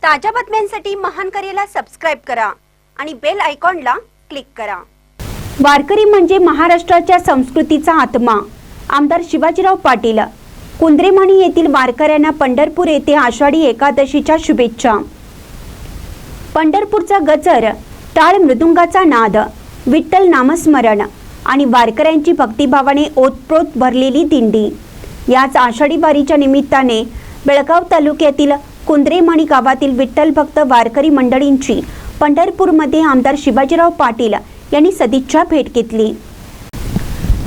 ताज्या बातम्यांसाठी महान करेला सबस्क्राइब करा आणि बेल आयकॉनला क्लिक करा। वारकरी म्हणजे महाराष्ट्राच्या संस्कृतीचा आत्मा। आमदार शिवाजीराव पाटील। कुंद्रेमाणी येथील वारकऱ्यांना पंढरपूर येथे आषाढी एकादशीच्या शुभेच्छा। पंढरपूरचा गजर, टाळ मृदुंगाचा नाद, विठ्ठल नामस्मरण आणि वारकऱ्यांची भक्तिभावाने ओतप्रोत भरलेली दिंडी। याच आषाढी वारीच्या निमित्ताने बेळगाव तालुक्यातील कुंद्रेमाणी गावातील विठ्ठल भक्त वारकरी मंडळींची पंढरपूरमध्ये आमदार शिवाजीराव पाटील यांनी सदिच्छा भेट घेतली।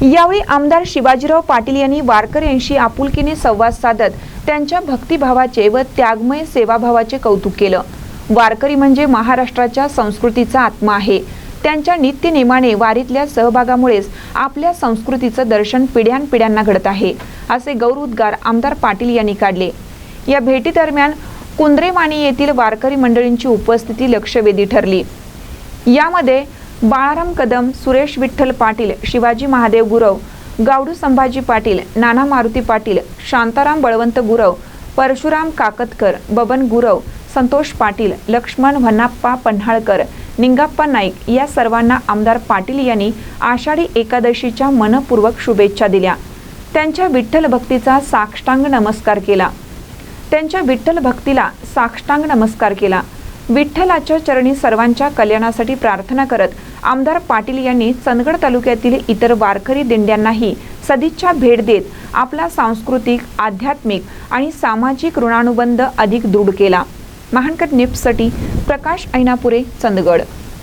यावेळी आमदार शिवाजीराव पाटील यांनी वारकऱ्यांशी आपुलकीने संवाद साधत त्यांच्या भक्तिभावाचे व त्यागमय सेवाभावाचे कौतुक केलं। वारकरी म्हणजे महाराष्ट्राच्या संस्कृतीचा आत्मा आहे। त्यांच्या नित्यनेमाने वारीतल्या सहभागामुळेच आपल्या संस्कृतीचं दर्शन पिढ्यानपिढ्यांना घडत आहे, असे गौरवोद्गार आमदार पाटील यांनी काढले। या भेटीदरम्यान कुंद्रेमाणी येथील वारकरी मंडळींची उपस्थिती लक्षवेधी ठरली। यामध्ये बाळाराम कदम, सुरेश विठ्ठल पाटील, शिवाजी महादेव गुरव, गावडू संभाजी पाटील, नाना मारुती पाटील, शांताराम बळवंत गुरव, परशुराम काकतकर, बबन गुरव, संतोष पाटील, लक्ष्मण व्हन्नाप्पा पन्हाळकर, निंगाप्पा नाईक या सर्वांना आमदार पाटील यांनी आषाढी एकादशीच्या मनपूर्वक शुभेच्छा दिल्या। त्यांच्या विठ्ठल भक्तीचा साष्टांग नमस्कार केला। विठ्ठलाच्या चरणी सर्वांच्या कल्याणासाठी प्रार्थना करत आमदार पाटील यांनी चंदगड तालुक्यातील इतर वारकरी दिंड्यांनाही सदिच्छा भेट देत आपला सांस्कृतिक, आध्यात्मिक आणि सामाजिक ऋणानुबंध अधिक दृढ केला। महानकर न्यूजसाठी प्रकाश ऐनापुरे, चंदगड।